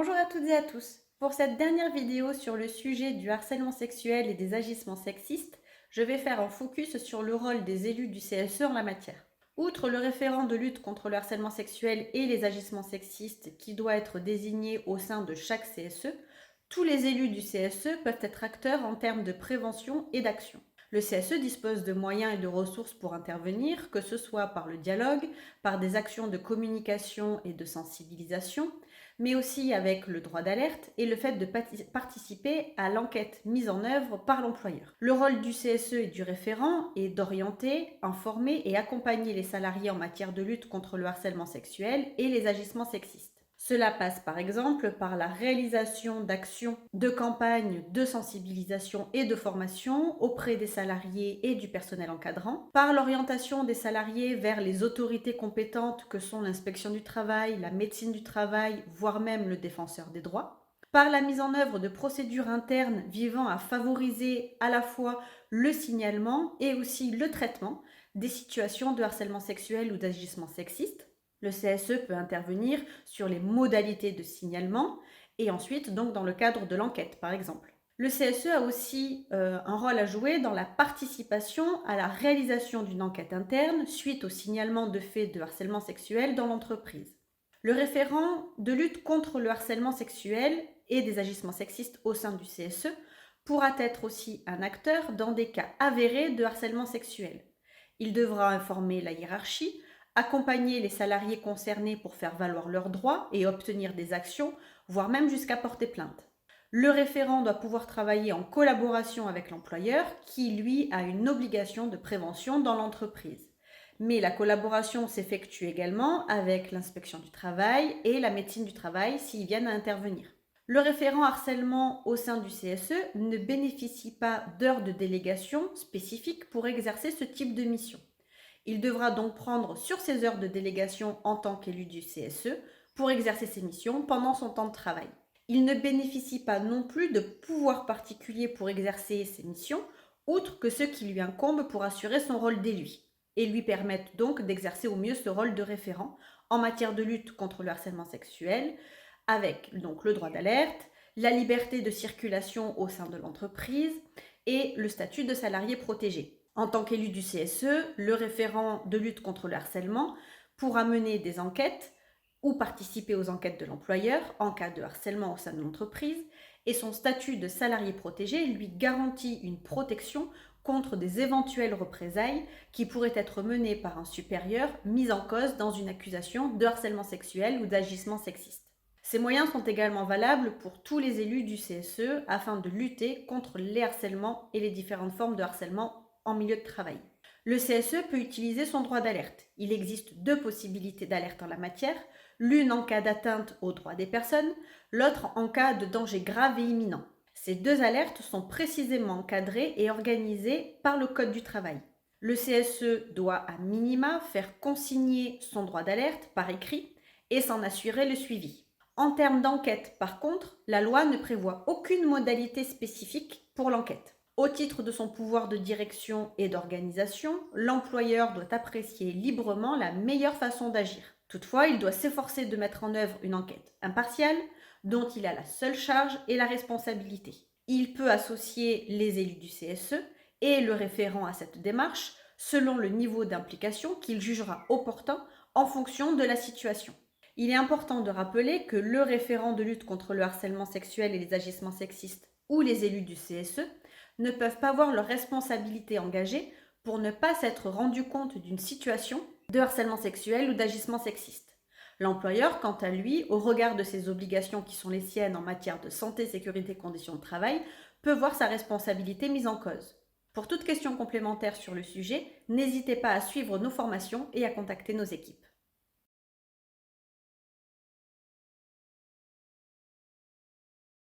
Bonjour à toutes et à tous. Pour cette dernière vidéo sur le sujet du harcèlement sexuel et des agissements sexistes, je vais faire un focus sur le rôle des élus du CSE en la matière. Outre le référent de lutte contre le harcèlement sexuel et les agissements sexistes qui doit être désigné au sein de chaque CSE, tous les élus du CSE peuvent être acteurs en termes de prévention et d'action. Le CSE dispose de moyens et de ressources pour intervenir, que ce soit par le dialogue, par des actions de communication et de sensibilisation, mais aussi avec le droit d'alerte et le fait de participer à l'enquête mise en œuvre par l'employeur. Le rôle du CSE et du référent est d'orienter, informer et accompagner les salariés en matière de lutte contre le harcèlement sexuel et les agissements sexistes. Cela passe par exemple par la réalisation d'actions de campagnes de sensibilisation et de formation auprès des salariés et du personnel encadrant, par l'orientation des salariés vers les autorités compétentes que sont l'inspection du travail, la médecine du travail, voire même le défenseur des droits, par la mise en œuvre de procédures internes visant à favoriser à la fois le signalement et aussi le traitement des situations de harcèlement sexuel ou d'agissement sexiste. Le CSE peut intervenir sur les modalités de signalement et ensuite donc dans le cadre de l'enquête par exemple. Le CSE a aussi un rôle à jouer dans la participation à la réalisation d'une enquête interne suite au signalement de faits de harcèlement sexuel dans l'entreprise. Le référent de lutte contre le harcèlement sexuel et des agissements sexistes au sein du CSE pourra être aussi un acteur dans des cas avérés de harcèlement sexuel. Il devra informer la hiérarchie, accompagner les salariés concernés pour faire valoir leurs droits et obtenir des actions, voire même jusqu'à porter plainte. Le référent doit pouvoir travailler en collaboration avec l'employeur qui, lui, a une obligation de prévention dans l'entreprise. Mais la collaboration s'effectue également avec l'inspection du travail et la médecine du travail s'ils viennent à intervenir. Le référent harcèlement au sein du CSE ne bénéficie pas d'heures de délégation spécifiques pour exercer ce type de mission. Il devra donc prendre sur ses heures de délégation en tant qu'élu du CSE pour exercer ses missions pendant son temps de travail. Il ne bénéficie pas non plus de pouvoirs particuliers pour exercer ses missions, outre que ceux qui lui incombent pour assurer son rôle d'élu, et lui permettent donc d'exercer au mieux ce rôle de référent en matière de lutte contre le harcèlement sexuel, avec donc le droit d'alerte, la liberté de circulation au sein de l'entreprise et le statut de salarié protégé. En tant qu'élu du CSE, le référent de lutte contre le harcèlement pourra mener des enquêtes ou participer aux enquêtes de l'employeur en cas de harcèlement au sein de l'entreprise, et son statut de salarié protégé lui garantit une protection contre des éventuelles représailles qui pourraient être menées par un supérieur mis en cause dans une accusation de harcèlement sexuel ou d'agissement sexiste. Ces moyens sont également valables pour tous les élus du CSE afin de lutter contre les harcèlements et les différentes formes de harcèlement en milieu de travail. Le CSE peut utiliser son droit d'alerte. Il existe deux possibilités d'alerte en la matière, l'une en cas d'atteinte aux droits des personnes, l'autre en cas de danger grave et imminent. Ces deux alertes sont précisément encadrées et organisées par le Code du travail. Le CSE doit à minima faire consigner son droit d'alerte par écrit et s'en assurer le suivi. En termes d'enquête, par contre, la loi ne prévoit aucune modalité spécifique pour l'enquête. Au titre de son pouvoir de direction et d'organisation, l'employeur doit apprécier librement la meilleure façon d'agir. Toutefois, il doit s'efforcer de mettre en œuvre une enquête impartiale dont il a la seule charge et la responsabilité. Il peut associer les élus du CSE et le référent à cette démarche selon le niveau d'implication qu'il jugera opportun en fonction de la situation. Il est important de rappeler que le référent de lutte contre le harcèlement sexuel et les agissements sexistes ou les élus du CSE ne peuvent pas voir leur responsabilité engagée pour ne pas s'être rendu compte d'une situation de harcèlement sexuel ou d'agissement sexiste. L'employeur, quant à lui, au regard de ses obligations qui sont les siennes en matière de santé, sécurité, conditions de travail, peut voir sa responsabilité mise en cause. Pour toute question complémentaire sur le sujet, n'hésitez pas à suivre nos formations et à contacter nos équipes.